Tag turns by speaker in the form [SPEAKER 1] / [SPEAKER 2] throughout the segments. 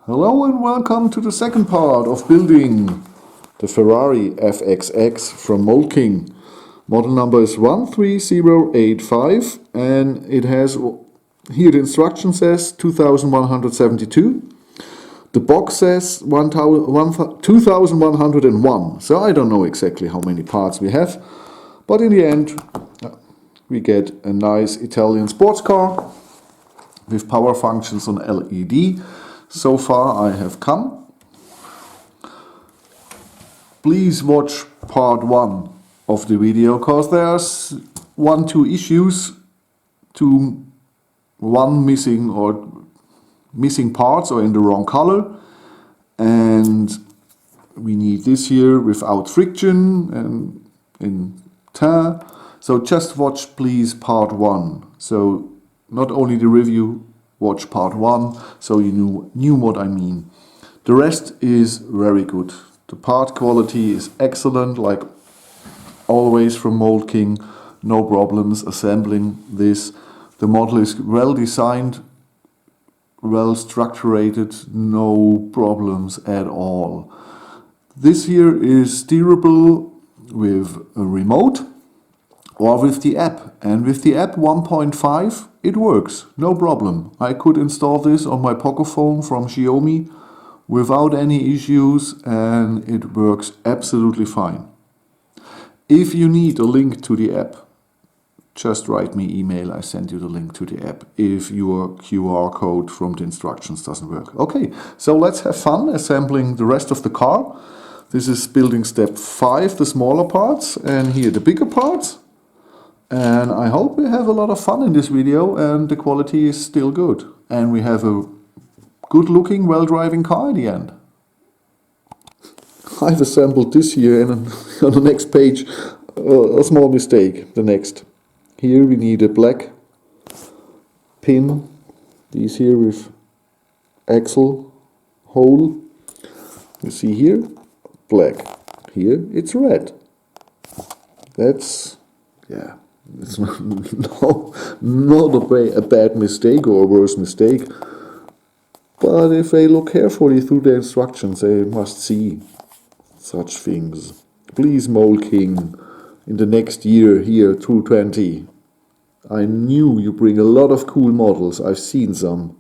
[SPEAKER 1] Hello and welcome to the second part of building the Ferrari FXX from Mould King. Model number is 13085 and it has, here the instruction says 2172. The box says 2101, so I don't know exactly how many parts we have, but in the end we get a nice Italian sports car with power functions on LED. So far I have come. Please watch part 1 of the video, because there's 1-2 issues to one missing parts or in the wrong color, and we need this here without friction and in tan. So just watch please part 1. So not only the review, watch part 1 so you knew what I mean. The rest is very good. The part quality is excellent, like always from Mould King. No problems assembling this. The model is well designed, well structured, no problems at all. This here is steerable with a remote or with the app, and with the app 1.5 it works, no problem. I could install this on my Poco phone from Xiaomi without any issues and it works absolutely fine. If you need a link to the app, just write me email, I send you the link to the app if your QR code from the instructions doesn't work. Okay, so let's have fun assembling the rest of the car. This is building step 5, the smaller parts, and here the bigger parts. And I hope we have a lot of fun in this video and the quality is still good. And we have a good looking, well driving car in the end. I've assembled this here and on the next page a small mistake, the next. Here we need a black pin, these here with axle hole. You see here, black. Here it's red. That's, yeah. It's not a bad mistake or a worse mistake, but if they look carefully through the instructions, they must see such things. Please, Mould King, in the next year here, 2020, I knew you bring a lot of cool models, I've seen some.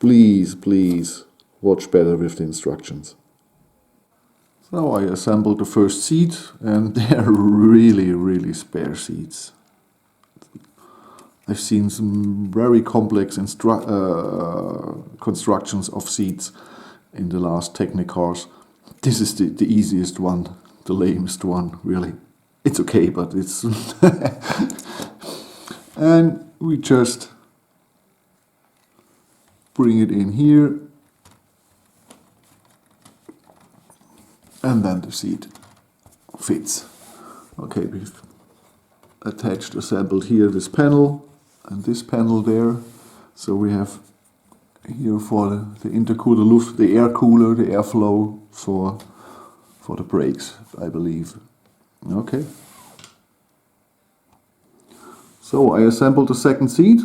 [SPEAKER 1] Please, please, watch better with the instructions. So I assembled the first seat, and they're really spare seats. I've seen some very complex constructions of seats in the last Technicars. This is the easiest one, the lamest one, really. It's okay, but it's... And we just bring it in here. And then the seat fits. Okay, we've attached, assembled here this panel and this panel there. So we have here for the intercooler Luft, the air cooler, the airflow for the brakes, I believe. Okay. So I assembled the second seat,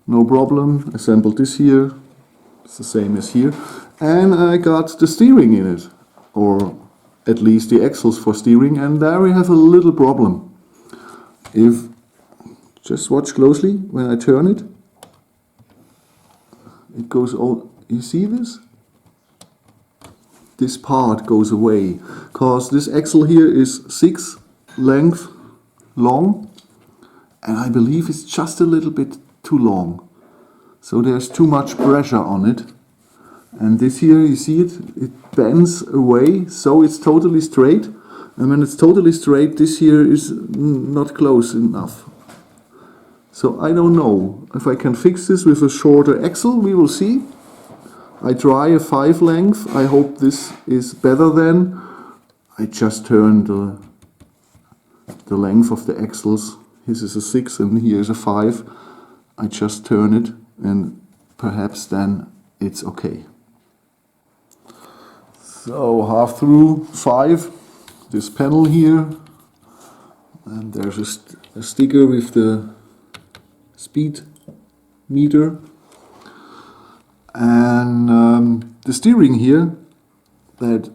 [SPEAKER 1] no problem. Assembled this here, it's the same as here. And I got the steering in it, or at least the axles for steering, and there we have a little problem. If, just watch closely, when I turn it, it goes all, you see this? This part goes away, because this axle here is 6 length long, and I believe it's just a little bit too long. So there's too much pressure on it. And this here, you see it, it bends away, so it's totally straight. And when it's totally straight, this here is not close enough. So I don't know if I can fix this with a shorter axle, we will see. I try a 5 length, I hope this is better then. I just turned the length of the axles. This is a 6 and here is a 5. I just turn it and perhaps then it's okay. So half through 5, this panel here, and there's a sticker with the speed meter. And the steering here, that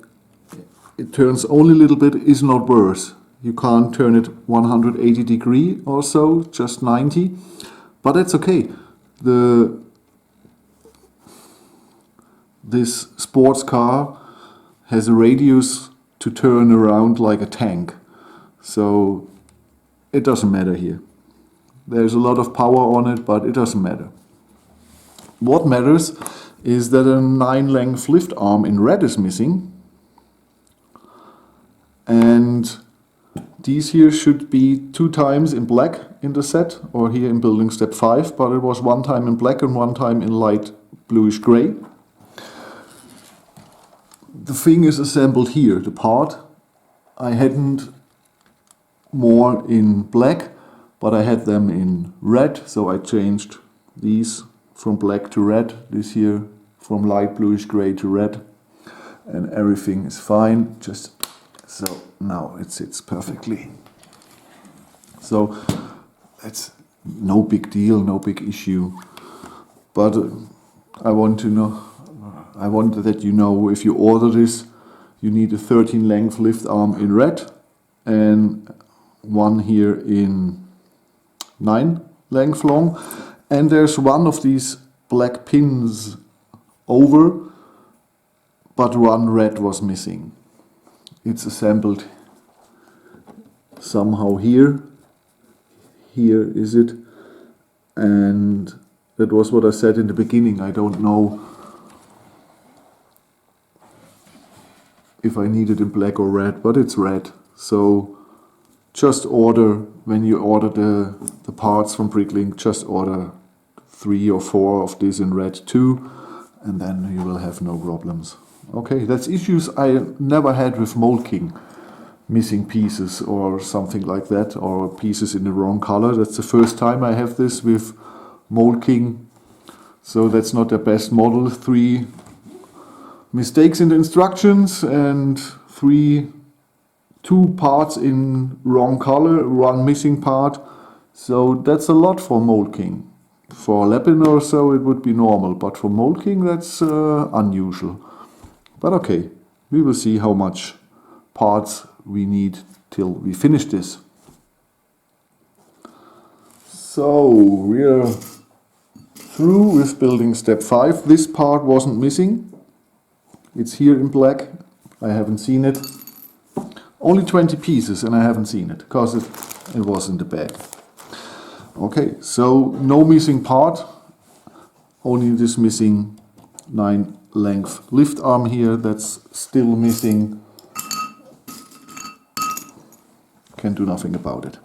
[SPEAKER 1] it turns only a little bit, is not worse. You can't turn it 180 degree or so, just 90, but that's okay. This sports car has a radius to turn around like a tank, so it doesn't matter here. There's a lot of power on it, but it doesn't matter. What matters is that a 9-length lift arm in red is missing, and these here should be 2 times in black in the set, or here in building step 5, but it was 1 time in black and 1 time in light bluish gray. The thing is assembled here, the part. I hadn't more in black, but I had them in red, so I changed these from black to red, this here from light bluish gray to red, and everything is fine, just so now it sits perfectly. So it's no big deal, no big issue, but I want that you know, if you order this, you need a 13 length lift arm in red and 1 here in 9 length long, and there's 1 of these black pins over, but 1 red was missing. It's assembled somehow here. Here is it, and that was what I said in the beginning. I don't know if I need it in black or red, but it's red. So just order, when you order the parts from Bricklink, just order 3 or 4 of this in red too, and then you will have no problems. Okay, that's issues I never had with Mould King. Missing pieces or something like that, or pieces in the wrong color. That's the first time I have this with Mould King, so that's not the best model. 3 mistakes in the instructions and 2 parts in wrong color, 1 missing part. So that's a lot for Mould King. For Lapin or so it would be normal, but for Mould King that's unusual. But okay, we will see how much parts we need till we finish this. So we're through with building step 5. This part wasn't missing. It's here in black. I haven't seen it. Only 20 pieces and I haven't seen it because it was in the bag. Okay, so no missing part. Only this missing 9 length lift arm here that's still missing. Can do nothing about it.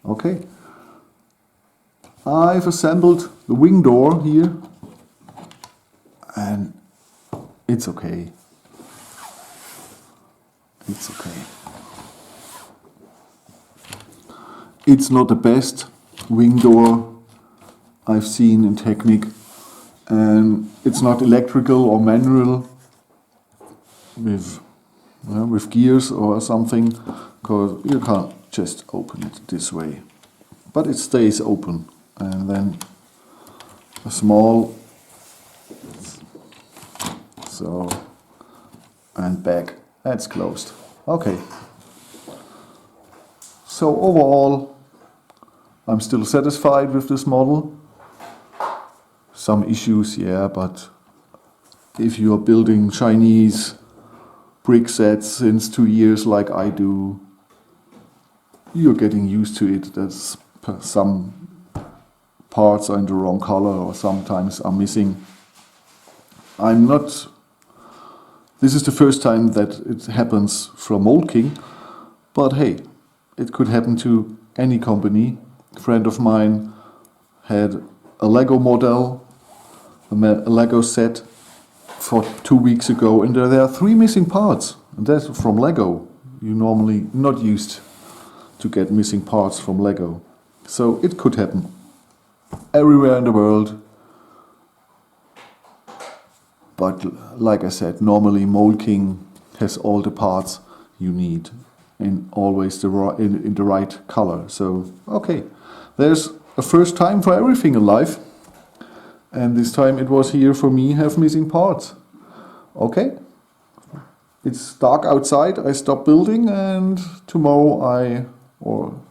[SPEAKER 1] Okay. I've assembled the wing door here and it's okay. It's okay. It's not the best wing door I've seen in Technic, and it's not electrical or manual with gears or something, because you can't just open it this way. But it stays open, and then a small, so, and back, that's closed. Okay. So overall, I'm still satisfied with this model. Some issues, yeah, but if you are building Chinese brick sets since 2 years like I do, you're getting used to it. That's some parts are in the wrong color or sometimes are missing. This is the first time that it happens from Mould King, but hey, it could happen to any company. A friend of mine had a Lego model, a Lego set for 2 weeks ago, and there are 3 missing parts, and that's from Lego. You're normally not used to get missing parts from Lego. So it could happen everywhere in the world. But like I said, normally Mould King has all the parts you need and always in the right color. So okay, there's a first time for everything in life. And this time it was here for me have missing parts. Okay, it's dark outside, I stop building, and tomorrow or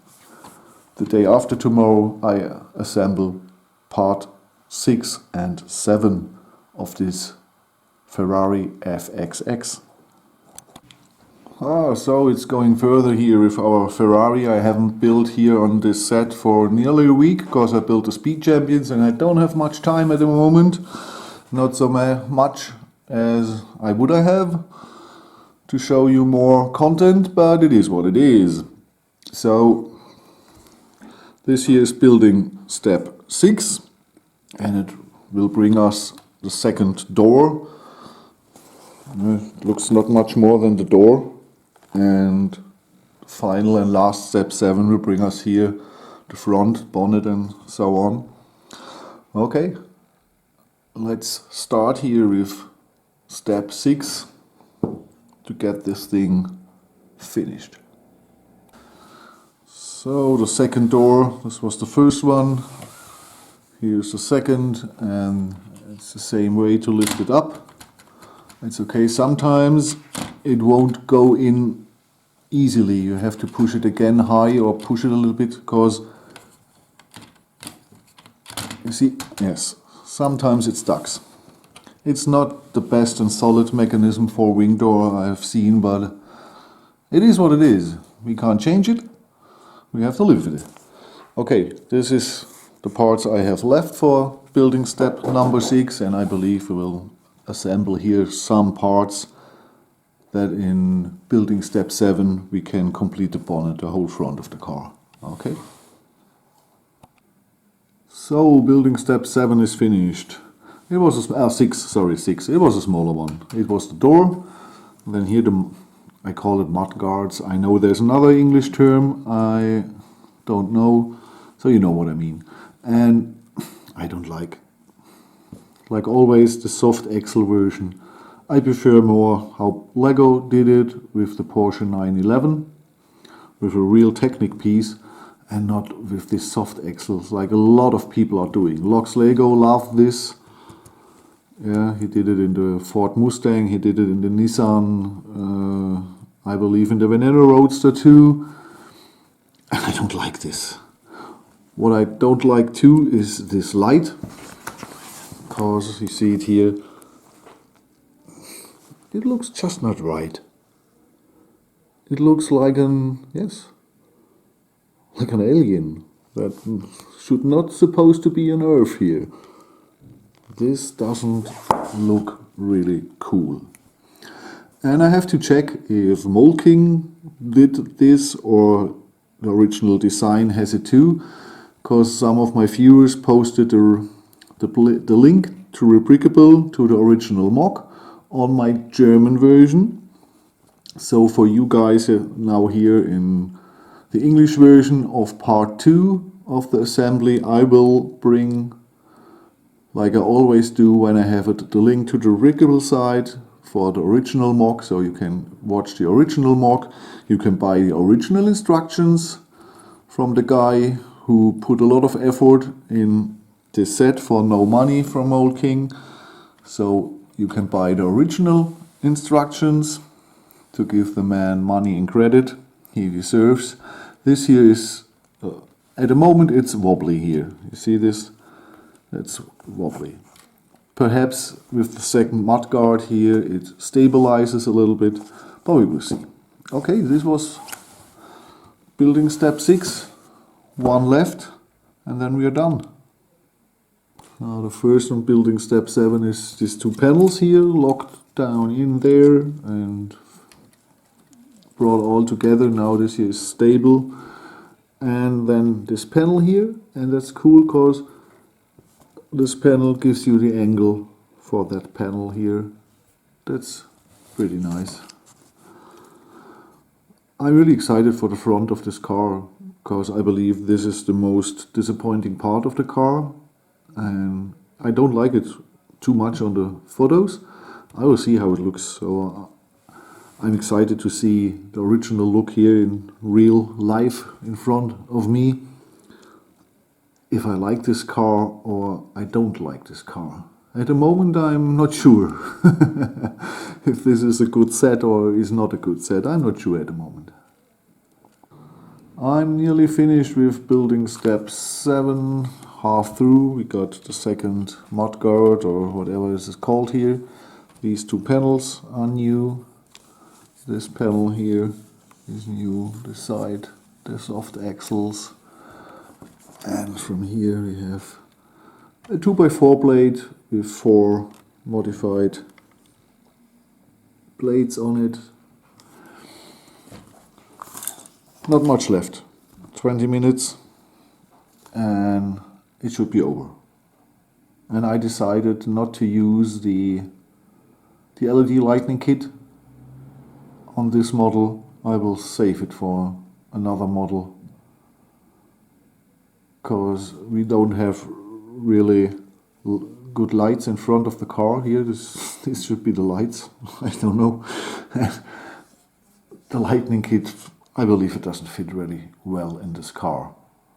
[SPEAKER 1] the day after tomorrow, I assemble part 6 and 7 of this Ferrari FXX. So it's going further here with our Ferrari. I haven't built here on this set for nearly a week because I built the Speed Champions and I don't have much time at the moment. Not so much as I would have to show you more content, but it is what it is. So this here is building step 6 and it will bring us the second door. It looks not much more than the door. And final and last step 7 will bring us here, the front, bonnet and so on. Okay, let's start here with step 6 to get this thing finished. So the second door, this was the first one, here's the second, and it's the same way to lift it up. It's okay, sometimes it won't go in easily. You have to push it again high or push it a little bit because you see, yes, sometimes it stuck. It's not the best and solid mechanism for wing door I've seen, but it is what it is. We can't change it. We have to live with it. Okay, this is the parts I have left for building step number 6, and I believe we will assemble here some parts that in building step 7 we can complete the bonnet, the whole front of the car. Okay. So building step 7 is finished. It was a 6. It was a smaller one. It was the door. And then here I call it mud guards. I know there's another English term. I don't know. So you know what I mean. And I don't like always the soft axle version. I prefer more how Lego did it with the Porsche 911, with a real Technic piece, and not with these soft axles like a lot of people are doing. Lox Lego loved this. Yeah, he did it in the Ford Mustang, he did it in the Nissan, I believe in the Veneno Roadster too. And I don't like this. What I don't like too is this light, because you see it here. It looks just not right. It looks like like an alien that should not supposed to be on Earth here. This doesn't look really cool. And I have to check if Mould King did this or the original design has it too, because some of my viewers posted the link to replicable to the original mock on my German version. So for you guys now here in the English version of part 2 of the assembly, I will bring, like I always do when I have it, the link to the replicable side for the original mock, so you can watch the original mock. You can buy the original instructions from the guy who put a lot of effort in this set for no money from Mould King. So you can buy the original instructions to give the man money and credit he deserves. This here is, at the moment it's wobbly here. You see this? That's wobbly. Perhaps with the second mudguard here it stabilizes a little bit, but we will see. Okay, this was building step 6. One left, and then we are done. Now the first one, building step 7, is these 2 panels here locked down in there and brought all together. Now this here is stable, and then this panel here, and that's cool because this panel gives you the angle for that panel here. That's pretty nice. I'm really excited for the front of this car because I believe this is the most disappointing part of the car. And I don't like it too much on the photos. I will see how it looks. So I'm excited to see the original look here in real life in front of me. if I like this car or I don't like this car. At the moment I'm not sure if this is a good set or is not a good set. I'm not sure at the moment. I'm nearly finished with building step 7, half through. We got the second mudguard or whatever this is called here. These two panels are new. This panel here is new, the side, the soft axles. And from here we have a 2x4 blade with 4 modified blades on it. Not much left, 20 minutes and it should be over. And I decided not to use the LED lighting kit on this model. I will save it for another model because we don't have really good lights in front of the car here. This should be the lights. I don't know. The lightning kit, I believe it doesn't fit really well in this car.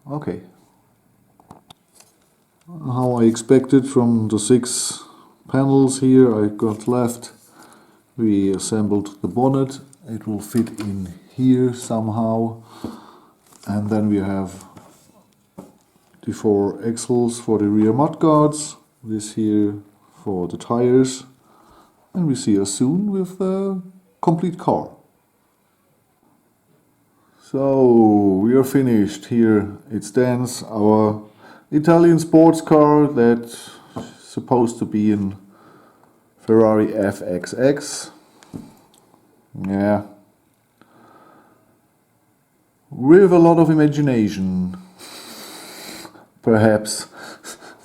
[SPEAKER 1] Okay. How I expected from the 6 panels here I got left. We assembled the bonnet. It will fit in here somehow. And then we have the 4 axles for the rear mudguards. This here for the tires. And we see us soon with the complete car. So we are finished. Here it stands, our Italian sports car that's supposed to be in Ferrari FXX. Yeah. With a lot of imagination. Perhaps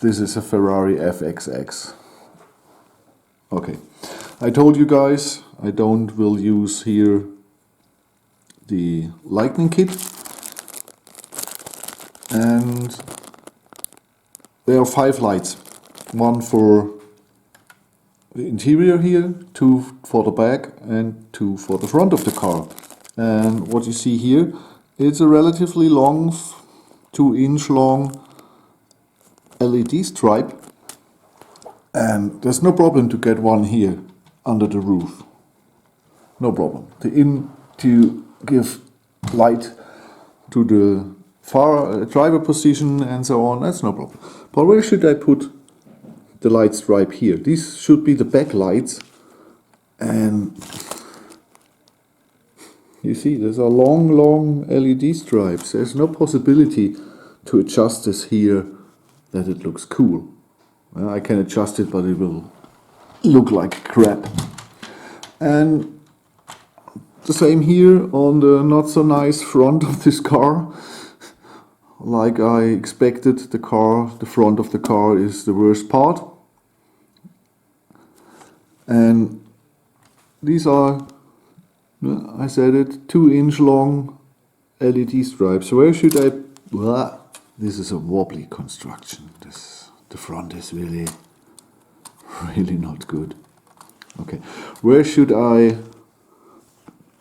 [SPEAKER 1] this is a Ferrari FXX. Okay. I told you guys I will use here the lightning kit, and there are 5 lights, 1 for the interior here, 2 for the back and 2 for the front of the car. And what you see here, it's a relatively long, 2-inch long LED stripe, and there's no problem to get one here under the roof. No problem. To give light to the far driver position and so on, that's no problem. But where should I put the light stripe here? These should be the back lights, and you see there's a long LED stripes. There's no possibility to adjust this here that it looks cool. Well, I can adjust it, but it will look like crap. And the same here on the not so nice front of this car. Like I expected, the front of the car is the worst part. And these are, I said it, 2-inch long LED stripes. Where should I, this is a wobbly construction. The front is really not good. Okay, where should I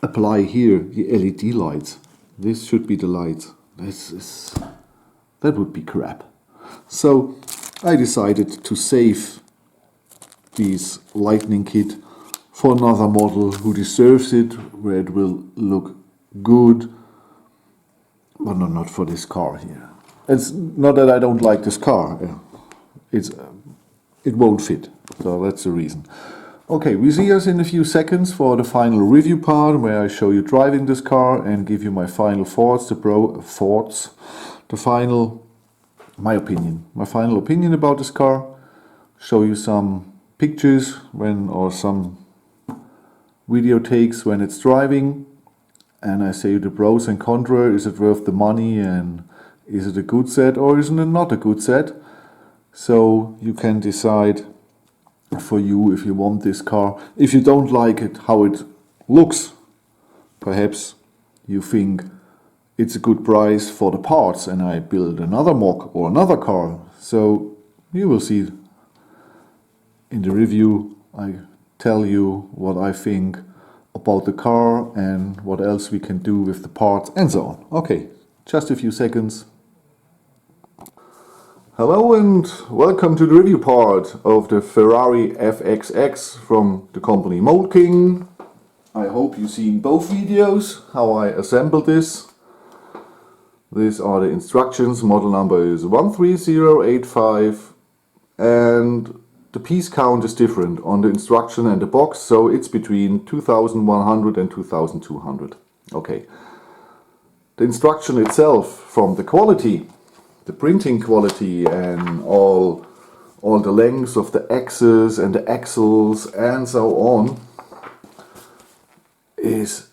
[SPEAKER 1] apply here the LED lights? This should be the lights. That would be crap. So I decided to save these lightning kit for another model who deserves it, where it will look good, but not for this car here. It's not that I don't like this car. It won't fit. So that's the reason. Okay, we see us in a few seconds for the final review part, where I show you driving this car and give you my final thoughts, my final opinion about this car. Show you some pictures or some video takes when it's driving, and I say the pros and cons. Is it worth the money, and is it a good set or isn't it not a good set? So you can decide for you if you want this car. If you don't like it, how it looks, perhaps you think it's a good price for the parts and I build another mock or another car. So you will see in the review. I tell you what I think about the car and what else we can do with the parts and so on. Okay, just a few seconds. Hello and welcome to the review part of the Ferrari FXX from the company Mould. I hope you've seen both videos, how I assembled this. These are the instructions. Model number is 13085 and the piece count is different on the instruction and the box, so it's between 2100 and 2200. Okay. The instruction itself, from the quality, the printing quality and all the lengths of the axes and the axles and so on, is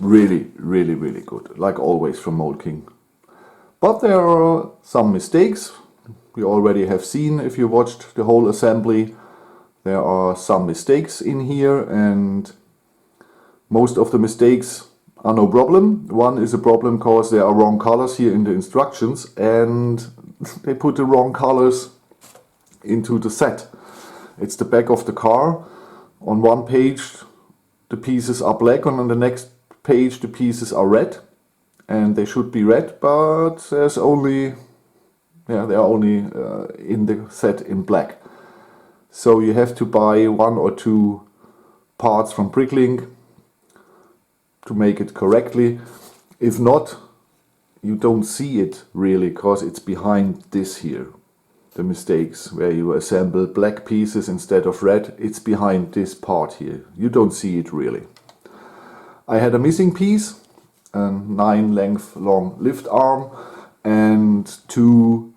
[SPEAKER 1] really good, like always from Mould. But there are some mistakes. We already have seen, if you watched the whole assembly, there are some mistakes in here, and most of the mistakes are no problem. One is a problem because there are wrong colors here in the instructions, and they put the wrong colors into the set. It's the back of the car. On one page the pieces are black, and on the next page the pieces are red, and they should be red, but there's only they are only in the set in black. So you have to buy one or two parts from Bricklink to make it correctly. If not, you don't see it really, because it's behind this here. The mistakes where you assemble black pieces instead of red, it's behind this part here. You don't see it really. I had a missing piece, a 9 length long lift arm, and 3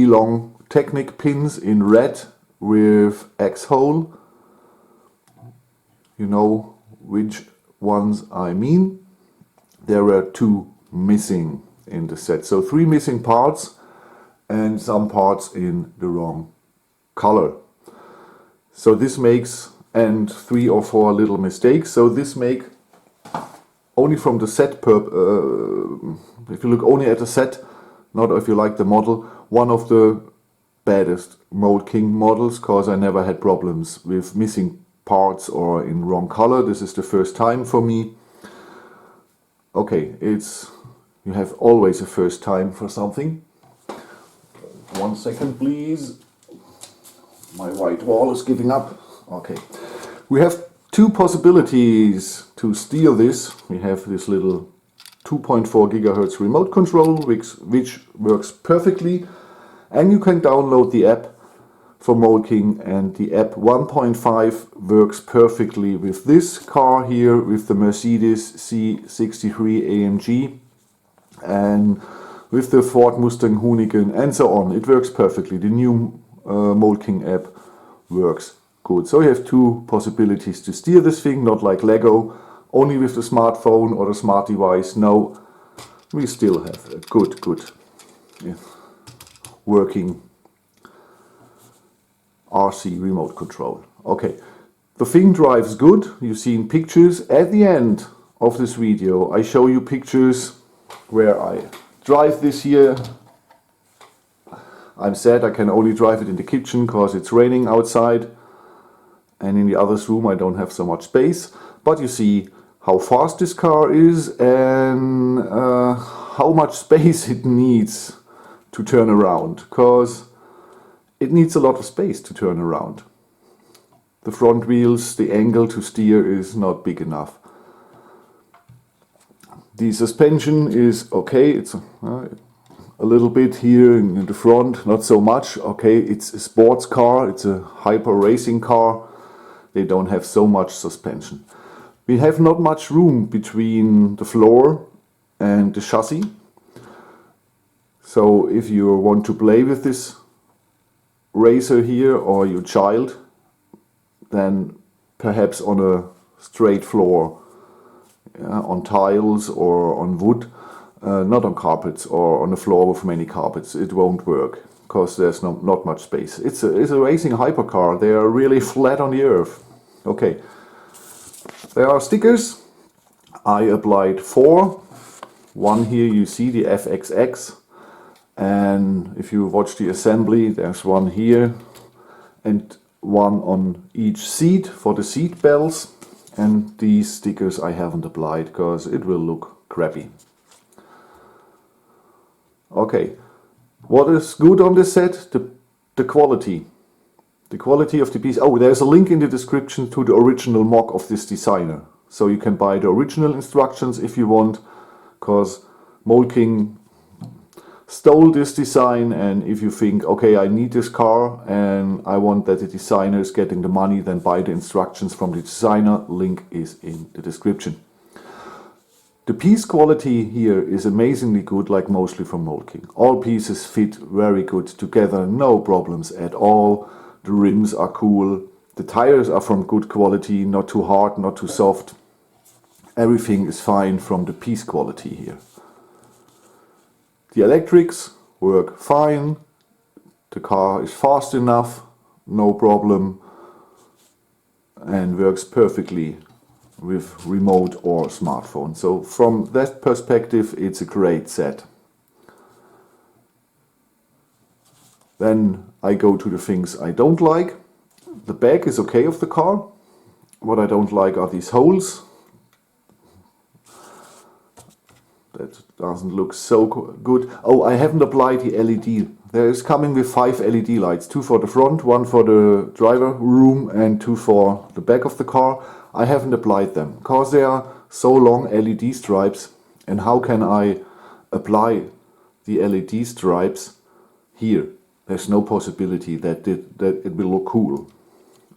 [SPEAKER 1] long Technic pins in red with X hole. You know which ones I mean. There were 2 missing in the set, so 3 missing parts and some parts in the wrong color. So this makes, and 3 or 4 little mistakes, so this make only from the set if you look only at the set, not if you like the model, one of the baddest Mould models, because I never had problems with missing parts or in wrong color. This is the first time for me. Okay, you have always a first time for something. 1 second please. My white wall is giving up. Okay. We have 2 possibilities to steer this. We have this little 2.4 GHz remote control which works perfectly, and you can download the app for Mould, and the app 1.5 works perfectly with this car here, with the Mercedes C63 AMG, and with the Ford Mustang Hoonigan and so on. It works perfectly. The new Mould app works good. So you have 2 possibilities to steer this thing, not like Lego, only with the smartphone or the smart device. No, we still have a good working RC remote control. Okay, the thing drives good. You've seen pictures. At the end of this video I show you pictures where I drive this here. I'm sad I can only drive it in the kitchen because it's raining outside, and in the other room I don't have so much space. But you see how fast this car is and how much space it needs to turn around, because it needs a lot of space to turn around. The front wheels, the angle to steer is not big enough. The suspension is okay, it's a little bit here in the front, not so much. Okay, it's a sports car, it's a hyper racing car. They don't have so much suspension. We have not much room between the floor and the chassis. So if you want to play with this racer here or your child, then perhaps on a straight floor, on tiles or on wood, not on carpets or on a floor with many carpets. It won't work because there's not much space. It's a racing hypercar. They are really flat on the earth. Okay, there are stickers. I applied 4. One here you see, the FXX, and if you watch the assembly, there's one here and one on each seat for the seat belts, and these stickers I haven't applied because it will look crappy. Okay, What is good on this set? The quality. The quality of the piece. Oh, there's a link in the description to the original mock of this designer. So you can buy the original instructions if you want, because Mould King stole this design, and if you think, okay, I need this car and I want that the designer is getting the money, then buy the instructions from the designer. Link is in the description. The piece quality here is amazingly good, like mostly from Mould King. All pieces fit very good together, no problems at all. The rims are cool. The tires are from good quality, not too hard, not too soft. Everything is fine from the piece quality here. The electrics work fine. The car is fast enough, no problem, and works perfectly with remote or smartphone. So from that perspective, it's a great set. Then I go to the things I don't like. The back is okay of the car. What I don't like are these holes. That doesn't look so good. Oh, I haven't applied the LED. There is coming with 5 LED lights. 2 for the front, 1 for the driver room and 2 for the back of the car. I haven't applied them because they are so long LED stripes. And how can I apply the LED stripes here? There's no possibility that it will look cool.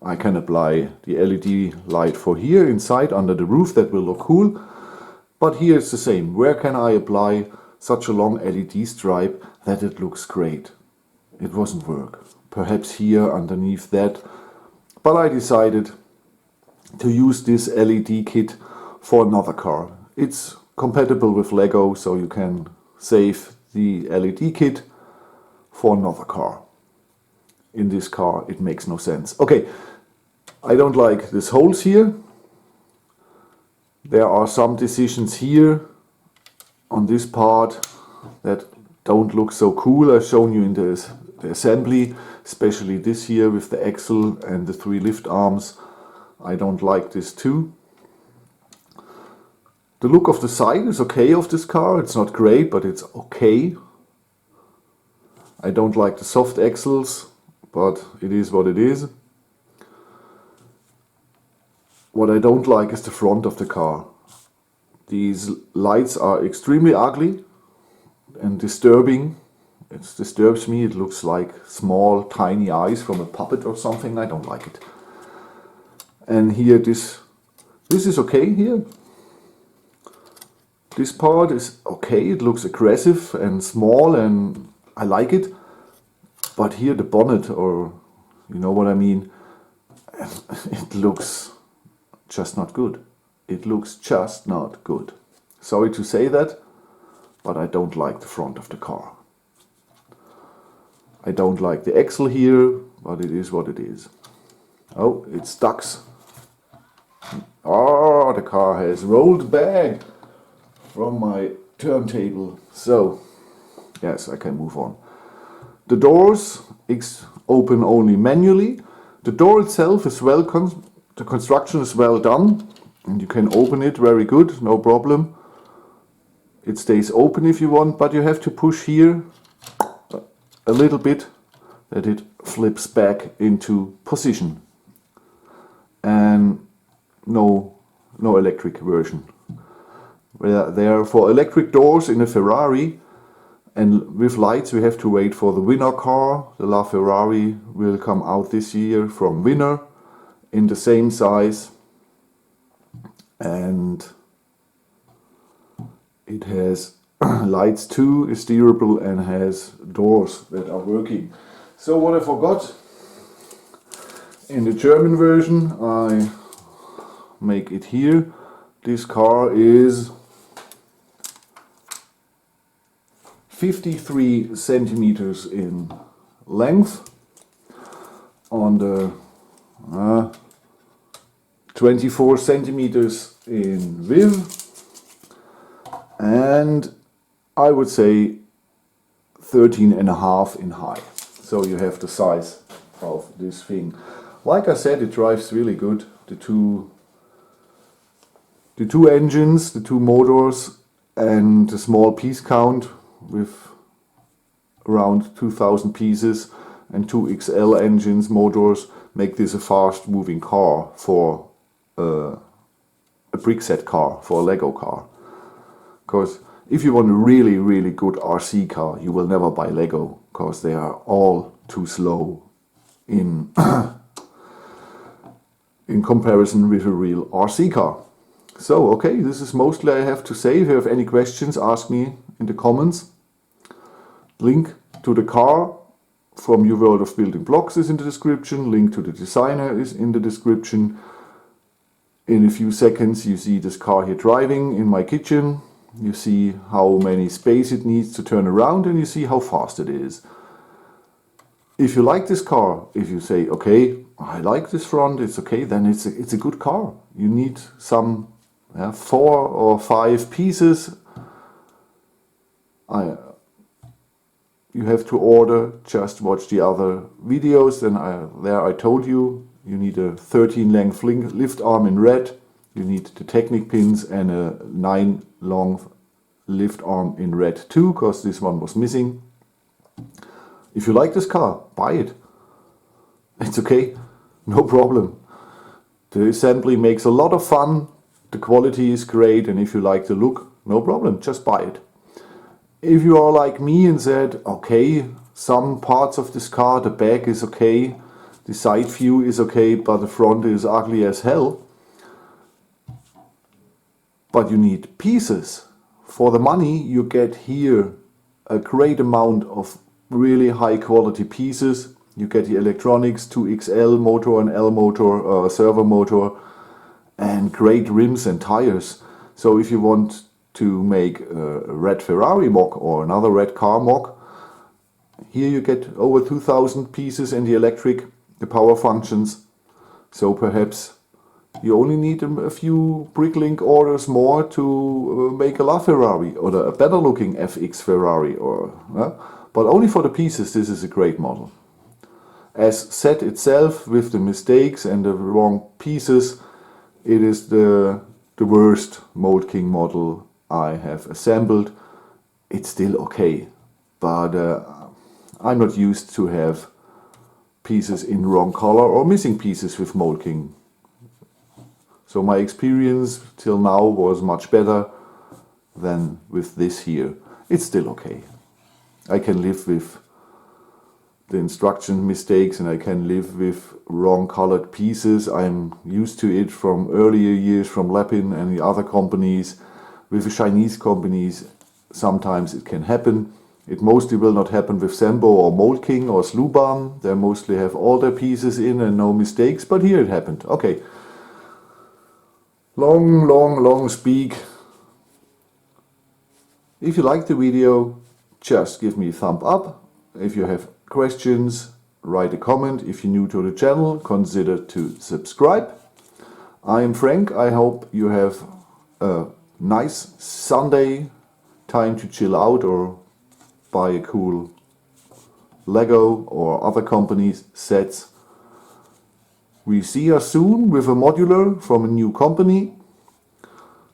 [SPEAKER 1] I can apply the LED light for here inside under the roof. That will look cool. But here it's the same. Where can I apply such a long LED stripe that it looks great? It wasn't work. Perhaps here underneath that. But I decided to use this LED kit for another car. It's compatible with Lego, so you can save the LED kit for another car. In this car it makes no sense. Okay, I don't like these holes here. There are some decisions here on this part that don't look so cool. I've shown you in the assembly, especially this here with the axle and the 3 lift arms. I don't like this too. The look of the side is okay of this car. It's not great, but it's okay. I don't like the soft axles, but it is what it is. What I don't like is the front of the car. These lights are extremely ugly and disturbing. It disturbs me. It looks like small, tiny eyes from a puppet or something. I don't like it. And here, this is okay here. This part is okay. It looks aggressive and small and I like it. But here the bonnet, or you know what I mean, it looks just not good. It looks just not good. Sorry to say that, but I don't like the front of the car. I don't like the axle here, but it is what it is. Oh, it stucks. Oh, the car has rolled back from my turntable. So, yes, I can move on. The doors open only manually. The door itself is well, the construction is well done. And you can open it very good, no problem. It stays open if you want, but you have to push here a little bit that it flips back into position. And no electric version. There for electric doors in a Ferrari and with lights we have to wait for the winner car. The LaFerrari will come out this year from winner in the same size. And it has lights too, is steerable and has doors that are working. So what I forgot, in the German version, I make it here. This car is 53 centimeters in length on the 24 centimeters in width, and I would say 13.5 in height. So you have the size of this thing. Like I said, it drives really good. The two engines, the 2 motors, and the small piece count with around 2000 pieces and 2 XL engines, motors, make this a fast moving car for a brickset car, for a Lego car. Because if you want a really, really good RC car, you will never buy Lego, because they are all too slow in in comparison with a real RC car. So, okay, this is mostly I have to say. If you have any questions, ask me in the comments. Link to the car from Your World of Building Blocks is in the description. Link to the designer is in the description. In a few seconds you see this car here driving in my kitchen. You see how many space it needs to turn around, and you see how fast it is. If you like this car, if you say, okay, I like this front, it's okay, then it's a good car. You need some 4 or 5 pieces. You have to order, just watch the other videos. And I told you, you need a 13 length lift arm in red. You need the Technic pins and a 9 long lift arm in red too, because this one was missing. If you like this car, buy it. It's okay, no problem. The assembly makes a lot of fun, the quality is great, and if you like the look, no problem, just buy it. If you are like me and said, okay, some parts of this car, the back is okay, the side view is okay, but the front is ugly as hell, but you need pieces. For the money you get here a great amount of really high quality pieces. You get the electronics, 2 XL motor, an L motor, servo motor, and great rims and tires. So if you want to make a red Ferrari mock or another red car mock, here you get over 2000 pieces and the electric, the power functions. So perhaps you only need a few Bricklink orders more to make a LaFerrari or a better looking FX Ferrari, but only for the pieces. This is a great model. As set itself, with the mistakes and the wrong pieces, it is the worst Mould King model I have assembled. It's still okay, but I'm not used to have pieces in wrong color or missing pieces with Mould King. So my experience till now was much better than with this here. It's still okay. I can live with the instruction mistakes and I can live with wrong colored pieces. I'm used to it from earlier years from Lapin and the other companies. With the Chinese companies, sometimes it can happen. It mostly will not happen with Sembo or Mould King or Sluban. They mostly have all their pieces in and no mistakes, but here it happened. Okay. Long speak. If you like the video, just give me a thumb up. If you have questions, write a comment. If you're new to the channel, consider to subscribe. I am Frank. I hope you have a nice Sunday, time to chill out or buy a cool Lego or other companies' sets. We see us soon with a modular from a new company.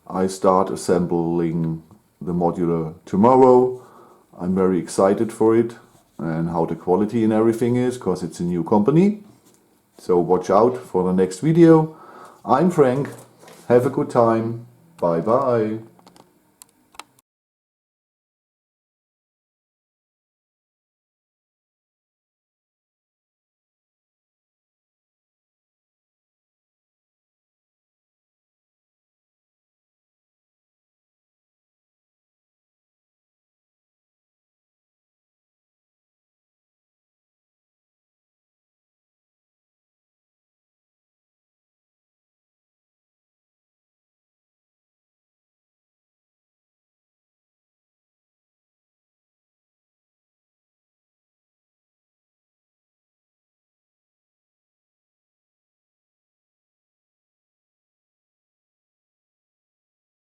[SPEAKER 1] I start assembling the modular tomorrow. I'm very excited for it and how the quality and everything is, because it's a new company. So watch out for the next video. I'm Frank. Have a good time. Bye bye.